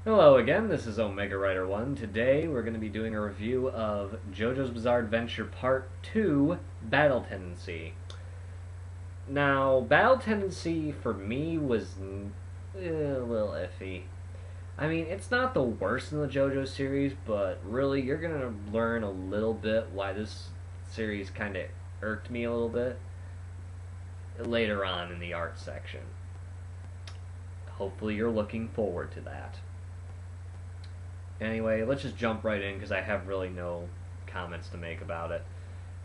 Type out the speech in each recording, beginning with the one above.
Hello again, this is Omega Rider 1. Today we're going to be doing a review of JoJo's Bizarre Adventure Part 2, Battle Tendency. Now, Battle Tendency for me was a little iffy. I mean, it's not the worst in the JoJo series, but really you're going to learn a little bit why this series kind of irked me a little bit later on in the art section. Hopefully you're looking forward to that. Anyway, let's just jump right in because I have really no comments to make about it.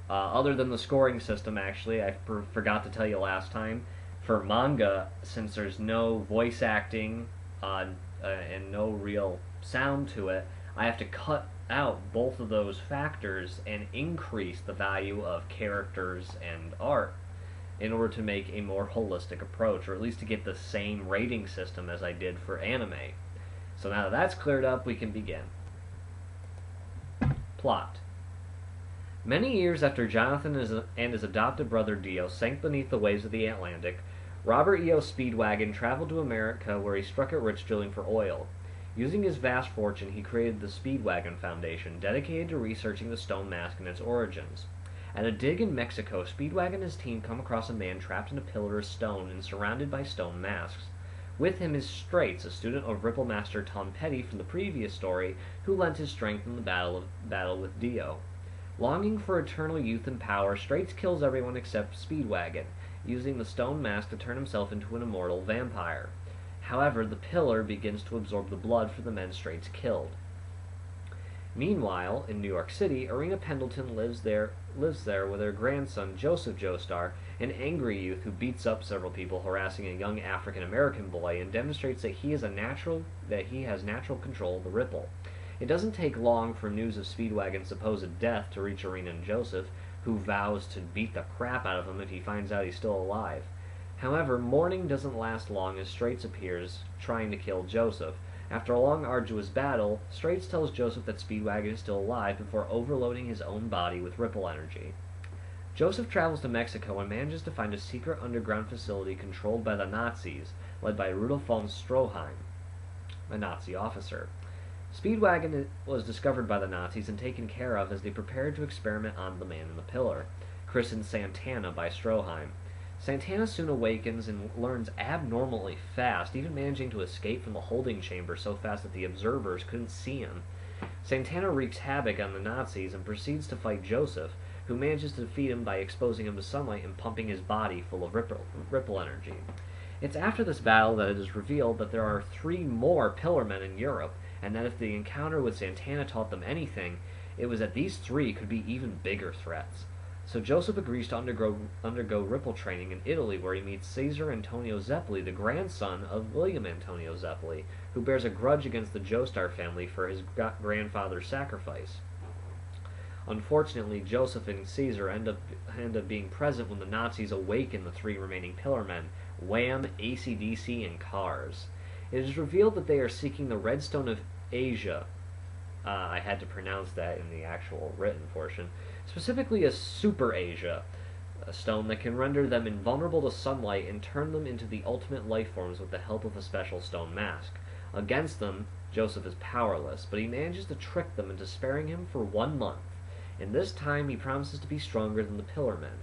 Other than the scoring system, actually, I forgot to tell you last time. For manga, since there's no voice acting and no real sound to it, I have to cut out both of those factors and increase the value of characters and art in order to make a more holistic approach, or at least to get the same rating system as I did for anime. So now that that's cleared up, we can begin. Plot. Many years after Jonathan and his adopted brother Dio sank beneath the waves of the Atlantic, Robert E.O. Speedwagon traveled to America where he struck it rich drilling for oil. Using his vast fortune, he created the Speedwagon Foundation, dedicated to researching the stone mask and its origins. At a dig in Mexico, Speedwagon and his team come across a man trapped in a pillar of stone and surrounded by stone masks. With him is Straits, a student of Ripple Master Tom Petty from the previous story, who lent his strength in the battle with Dio. Longing for eternal youth and power, Straits kills everyone except Speedwagon, using the stone mask to turn himself into an immortal vampire. However, the pillar begins to absorb the blood for the men Straits killed. Meanwhile, in New York City, Arena Pendleton lives there with her grandson, Joseph Joestar, an angry youth who beats up several people, harassing a young African-American boy, and demonstrates that he has natural control of the Ripple. It doesn't take long for news of Speedwagon's supposed death to reach Arena and Joseph, who vows to beat the crap out of him if he finds out he's still alive. However, mourning doesn't last long as Straits appears, trying to kill Joseph. After a long, arduous battle, Straits tells Joseph that Speedwagon is still alive before overloading his own body with Ripple energy. Joseph travels to Mexico and manages to find a secret underground facility controlled by the Nazis, led by Rudolf von Stroheim, a Nazi officer. Speedwagon was discovered by the Nazis and taken care of as they prepared to experiment on the man in the pillar, christened Santana by Stroheim. Santana soon awakens and learns abnormally fast, even managing to escape from the holding chamber so fast that the observers couldn't see him. Santana wreaks havoc on the Nazis and proceeds to fight Joseph, who manages to defeat him by exposing him to sunlight and pumping his body full of ripple energy. It's after this battle that it is revealed that there are 3 more Pillarmen in Europe, and that if the encounter with Santana taught them anything, it was that these 3 could be even bigger threats. So Joseph agrees to undergo Ripple training in Italy, where he meets Caesar Antonio Zeppeli, the grandson of William Antonio Zeppeli, who bears a grudge against the Joestar family for his grandfather's sacrifice. Unfortunately, Joseph and Caesar end up being present when the Nazis awaken the 3 remaining Pillarmen, Wham, AC/DC, and Cars. It is revealed that they are seeking the Redstone of Asia. I had to pronounce that in the actual written portion. Specifically a Super Asia, a stone that can render them invulnerable to sunlight and turn them into the ultimate life forms with the help of a special stone mask. Against them, Joseph is powerless, but he manages to trick them into sparing him for 1 month. In this time, he promises to be stronger than the Pillarmen.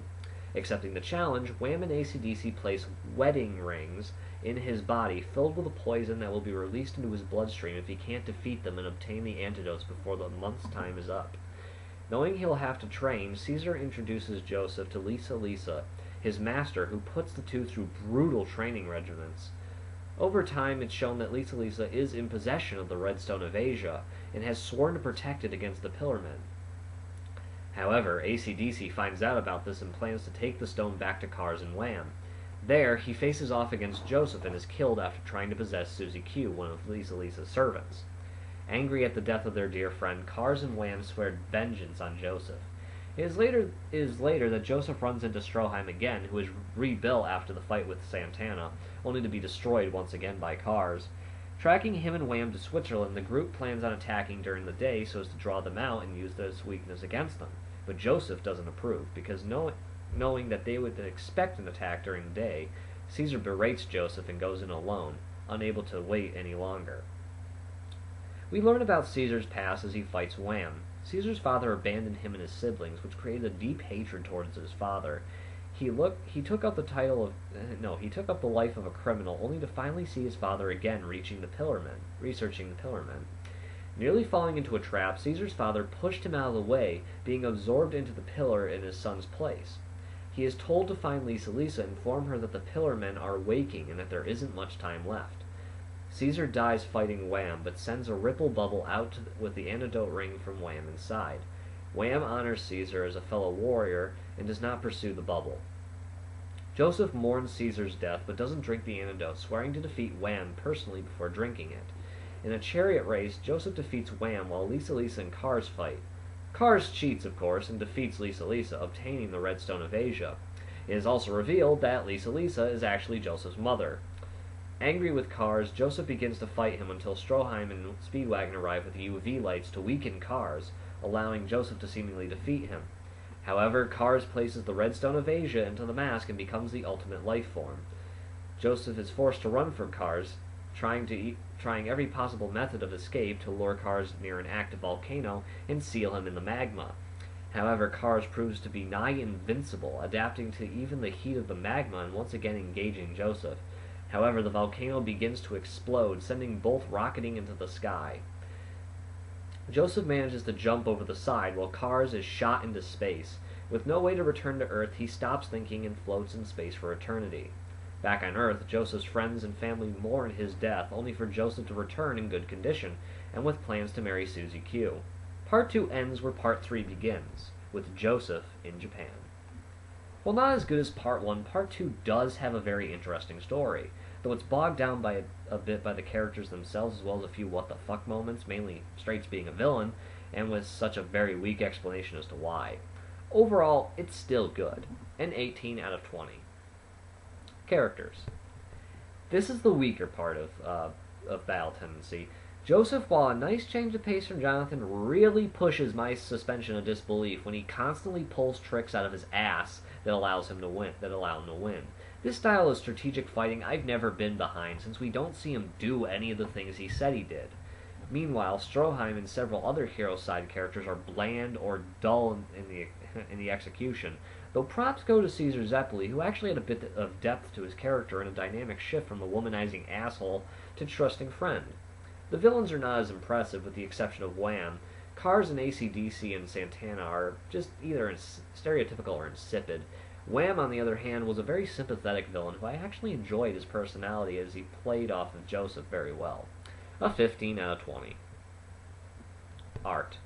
Accepting the challenge, Wham and AC/DC place wedding rings in his body filled with a poison that will be released into his bloodstream if he can't defeat them and obtain the antidotes before the month's time is up. Knowing he'll have to train, Caesar introduces Joseph to Lisa, his master, who puts the 2 through brutal training regimens. Over time, it's shown that Lisa is in possession of the Redstone of Asia and has sworn to protect it against the Pillarmen. However, AC/DC finds out about this and plans to take the stone back to Cars and Wham. There, he faces off against Joseph and is killed after trying to possess Susie Q, one of Lisa's servants. Angry at the death of their dear friend, Cars and Wham swear vengeance on Joseph. It is later that Joseph runs into Stroheim again, who is rebuilt after the fight with Santana, only to be destroyed once again by Cars. Tracking him and Wham to Switzerland, the group plans on attacking during the day so as to draw them out and use this weakness against them. But Joseph doesn't approve, because knowing that they would expect an attack during the day, Caesar berates Joseph and goes in alone, unable to wait any longer. We learn about Caesar's past as he fights Wham. Caesar's father abandoned him and his siblings, which created a deep hatred towards his father. He took up the title of no, he took up the life of a criminal, only to finally see his father again researching the Pillarmen. Nearly falling into a trap, Caesar's father pushed him out of the way, being absorbed into the pillar in his son's place. He is told to find Lisa and inform her that the Pillarmen are waking and that there isn't much time left. Caesar dies fighting Wham, but sends a ripple bubble out with the antidote ring from Wham inside. Wham honors Caesar as a fellow warrior and does not pursue the bubble. Joseph mourns Caesar's death, but doesn't drink the antidote, swearing to defeat Wham personally before drinking it. In a chariot race, Joseph defeats Wham while Lisa and Cars fight. Cars cheats, of course, and defeats Lisa, obtaining the Red Stone of Asia. It is also revealed that Lisa is actually Joseph's mother. Angry with Cars, Joseph begins to fight him until Stroheim and Speedwagon arrive with UV lights to weaken Cars, allowing Joseph to seemingly defeat him. However, Cars places the Red Stone of Asia into the mask and becomes the ultimate life form. Joseph is forced to run from Cars, trying every possible method of escape to lure Cars near an active volcano and seal him in the magma. However, Cars proves to be nigh invincible, adapting to even the heat of the magma and once again engaging Joseph. However, the volcano begins to explode, sending both rocketing into the sky. Joseph manages to jump over the side while Cars is shot into space. With no way to return to Earth, he stops thinking and floats in space for eternity. Back on Earth, Joseph's friends and family mourn his death, only for Joseph to return in good condition, and with plans to marry Susie Q. Part 2 ends where Part 3 begins, with Joseph in Japan. While not as good as Part 1, Part 2 does have a very interesting story, though it's bogged down by a bit by the characters themselves as well as a few what-the-fuck moments, mainly Straits being a villain, and with such a very weak explanation as to why. Overall, it's still good, an 18 out of 20. Characters. This is the weaker part of Battle Tendency. Joseph, while a nice change of pace from Jonathan, really pushes my suspension of disbelief when he constantly pulls tricks out of his ass that allow him to win. This style of strategic fighting I've never been behind, since we don't see him do any of the things he said he did. Meanwhile, Stroheim and several other hero side characters are bland or dull in the execution, though props go to Caesar Zeppeli, who actually had a bit of depth to his character and a dynamic shift from the womanizing asshole to trusting friend. The villains are not as impressive, with the exception of Wham. Cars and AC/DC and Santana are just either stereotypical or insipid. Wham, on the other hand, was a very sympathetic villain who I actually enjoyed his personality as he played off of Joseph very well. A 15 out of 20. Art.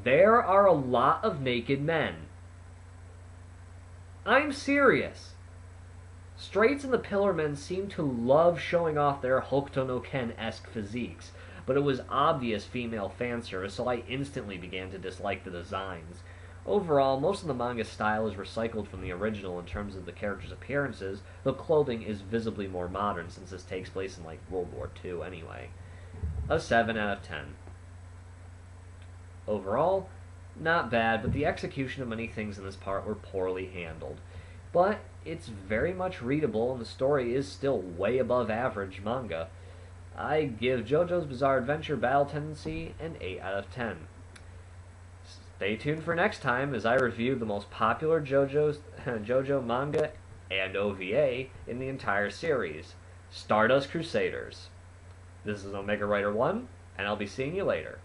There are a lot of naked men. I'm serious. Straits and the Pillarmen seem to love showing off their Hokuto no Ken-esque physiques, but it was obvious female fanservice, so I instantly began to dislike the designs. Overall, most of the manga style is recycled from the original in terms of the characters' appearances, though clothing is visibly more modern since this takes place in like World War II anyway. A 7 out of 10. Overall, not bad, but the execution of many things in this part were poorly handled. But it's very much readable, and the story is still way above average manga. I give JoJo's Bizarre Adventure Battle Tendency an 8 out of 10. Stay tuned for next time as I review the most popular JoJo manga and OVA in the entire series, Stardust Crusaders. This is Omega Rider 1, and I'll be seeing you later.